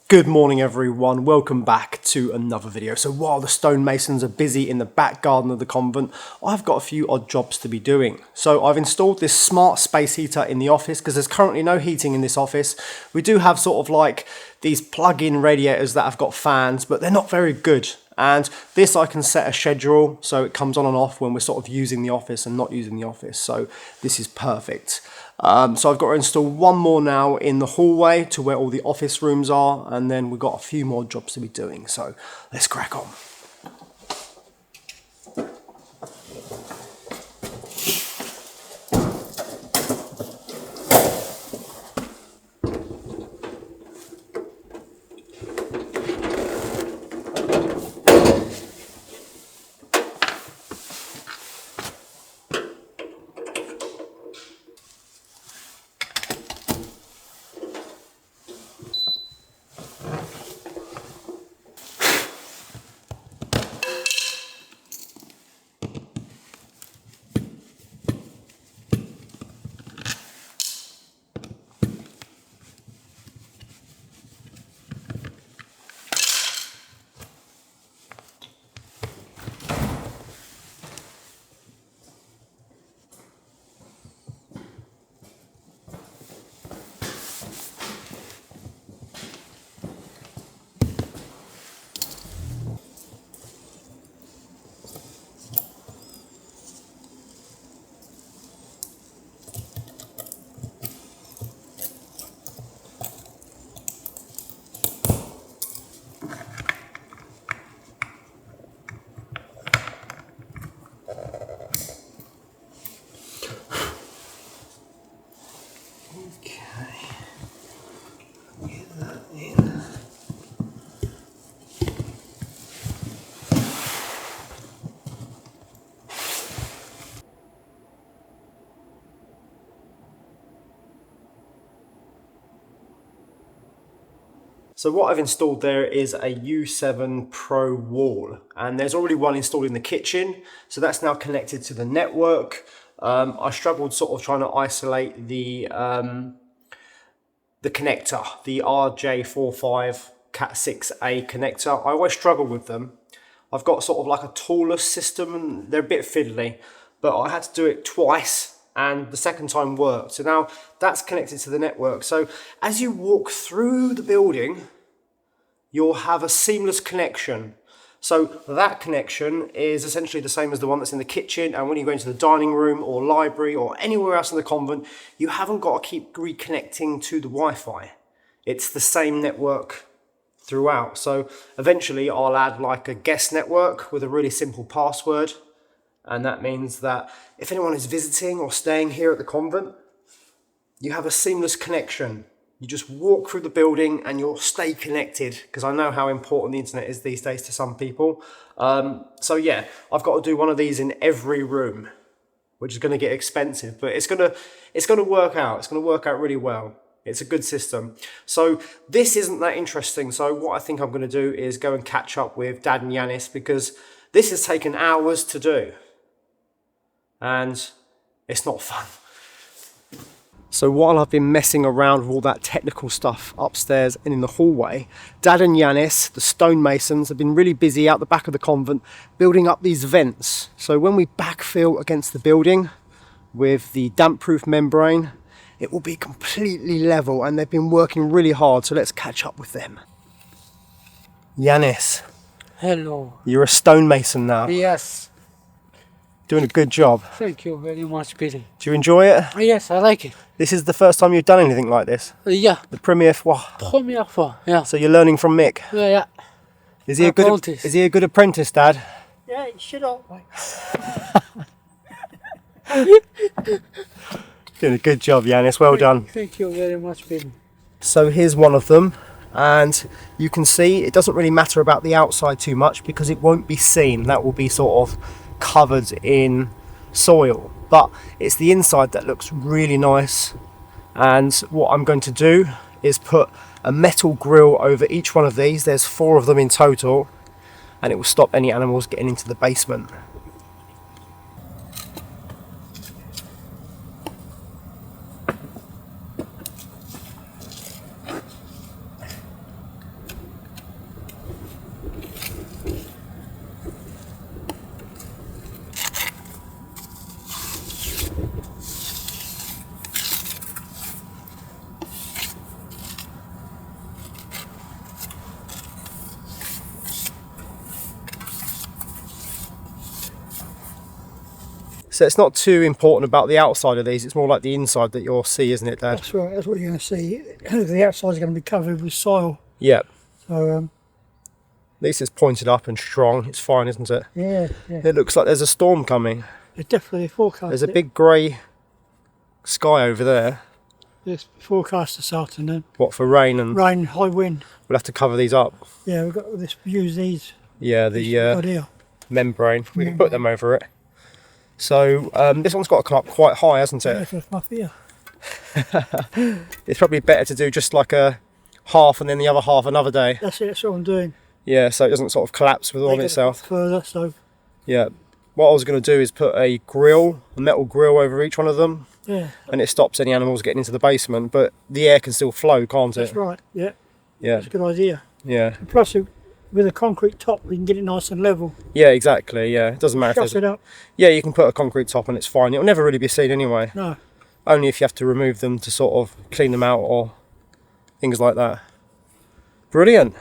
Good morning everyone, welcome back to another video. So while the stonemasons are busy in the back garden of the convent, I've got a few odd jobs to be doing. So I've installed this smart space heater in the office because there's currently no heating in this office. We do have sort of like these plug-in radiators that have got fans, but they're not very good. And this I can set a schedule so it comes on and off when we're sort of using the office and not using the office. So this is perfect. So I've got to install one more now in the hallway to where all the office rooms are, and then we've got a few more jobs to be doing. So let's crack on. So what I've installed there is a U7 Pro wall, and there's already one installed in the kitchen, so that's now connected to the network. I struggled sort of trying to isolate the connector, the RJ45 Cat6A connector. I always struggle with them. I've got sort of like a toolless system, and they're a bit fiddly, but I had to do it twice, and the second time worked. So now that's connected to the network. So as you walk through the building, you'll have a seamless connection. So that connection is essentially the same as the one that's in the kitchen, and when you go into the dining room or library or anywhere else in the convent, you haven't got to keep reconnecting to the Wi-Fi. It's the same network throughout. So eventually I'll add like a guest network with a really simple password, and that means that if anyone is visiting or staying here at the convent, you have a seamless connection. You just walk through the building and you'll stay connected, because I know how important the internet is these days to some people. So yeah, I've got to do one of these in every room, which is going to get expensive, but it's going to work out. It's going to work out really well. It's a good system. So this isn't that interesting. So what I think I'm going to do is go and catch up with Dad and Yanis, because this has taken hours to do and it's not fun. So while I've been messing around with all that technical stuff upstairs and in the hallway, Dad and Yanis, the stonemasons, have been really busy out the back of the convent building up these vents. So when we backfill against the building with the damp-proof membrane, it will be completely level, and they've been working really hard. So let's catch up with them. Yanis. Hello. You're a stonemason now. Yes. Doing a good job. Thank you very much, Peter. Do you enjoy it? Yes, I like it. This is the first time you've done anything like this? Yeah. The premiere fois. Première fois, yeah. So you're learning from Mick? Yeah. Is he a good apprentice, Dad? Yeah, shut up. Doing a good job, Yanis. Well done. Thank you very much, Peter. So here's one of them, and you can see it doesn't really matter about the outside too much because it won't be seen. That will be sort of covered in soil, but it's the inside that looks really nice. And what I'm going to do is put a metal grill over each one of these. There's 4 of them in total, and it will stop any animals getting into the basement. So it's not too important about the outside of these, it's more like the inside that you'll see, isn't it, Dad? That's right, that's what you're going to see. The outside's going to be covered with soil. Yeah. So, At least it's pointed up and strong. It's fine, isn't it? yeah. It looks like there's a storm coming. It's definitely forecast. There's a big grey sky over there. It's forecast this afternoon. What, for rain? And Rain, high wind. we'll have to cover these up. Yeah, we've got this. Use these. Yeah, Got the here. membrane. We can put them over it. So this one's got to come up quite high, hasn't Yeah, it? that's my fear. It's probably better to do just like a half and then the other half another day. That's it. That's what I'm doing. Yeah, so it doesn't sort of collapse on Take it itself. further. So Yeah. What I was going to do is put a metal grill over each one of them, yeah, and it stops any animals getting into the basement, but the air can still flow, can't it? that's right. Yeah, Yeah, that's a good idea. yeah. And plus, with a concrete top, we can get it nice and level. Yeah, exactly, yeah. It doesn't matter if Shut there's... it up. Yeah, you can put a concrete top and it's fine. It'll never really be seen anyway. No. Only if you have to remove them to sort of clean them out or things like that. Brilliant.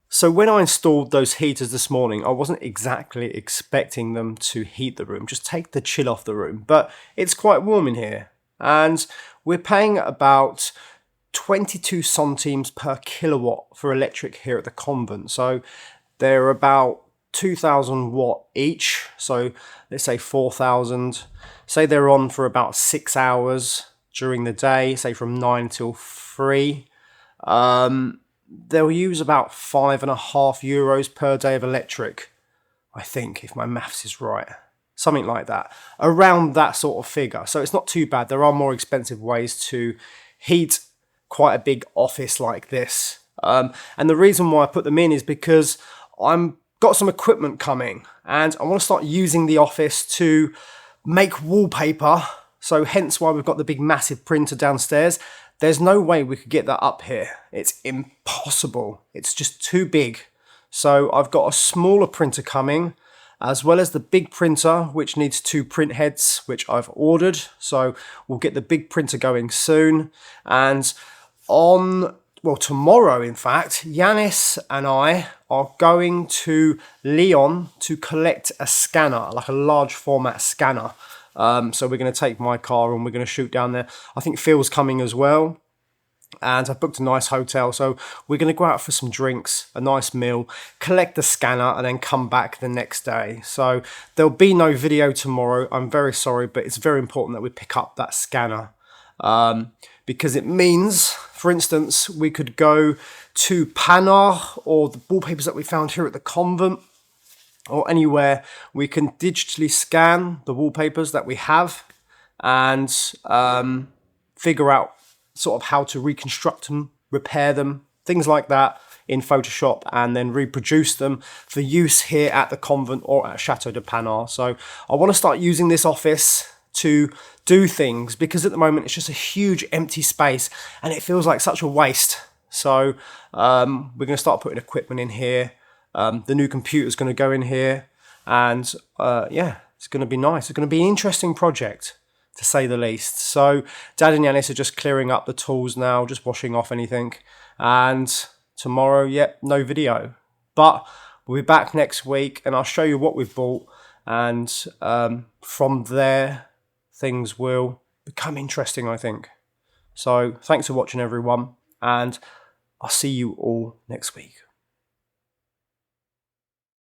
So when I installed those heaters this morning, I wasn't exactly expecting them to heat the room, just take the chill off the room. But it's quite warm in here. And we're paying about 22 centimes per kilowatt for electric here at the convent. So they're about 2,000 watt each. So let's say 4,000. Say they're on for about 6 hours during the day, say from 9 till 3. They'll use about €5.50 per day of electric, I think, if my maths is right. Something like that. Around that sort of figure. So it's not too bad. There are more expensive ways to heat quite a big office like this. And the reason why I put them in is because I'm got some equipment coming and I want to start using the office to make wallpaper. So hence why we've got the big massive printer downstairs. There's no way we could get that up here. It's impossible. It's just too big. So I've got a smaller printer coming, as well as the big printer, which needs 2 print heads, which I've ordered. So we'll get the big printer going soon. And tomorrow, in fact, Yanis and I are going to Lyon to collect a scanner, like a large format scanner. So we're going to take my car and we're going to shoot down there. I think Phil's coming as well. And I've booked a nice hotel. So we're going to go out for some drinks, a nice meal, collect the scanner and then come back the next day. So there'll be no video tomorrow. I'm very sorry, but it's very important that we pick up that scanner. Because it means, for instance, we could go to Panard or the wallpapers that we found here at the convent, or anywhere we can digitally scan the wallpapers that we have and figure out sort of how to reconstruct them, repair them, things like that in Photoshop, and then reproduce them for use here at the convent or at Chateau de Panard. So I want to start using this office to do things because at the moment it's just a huge empty space and it feels like such a waste. So we're going to start putting equipment in here. The new computer's going to go in here and yeah, it's going to be nice. It's going to be an interesting project to say the least. So Dad and Yanis are just clearing up the tools now, just washing off anything. And tomorrow, yep, no video. But we'll be back next week and I'll show you what we've bought. And from there, things will become interesting, I think. So thanks for watching, everyone. And I'll see you all next week.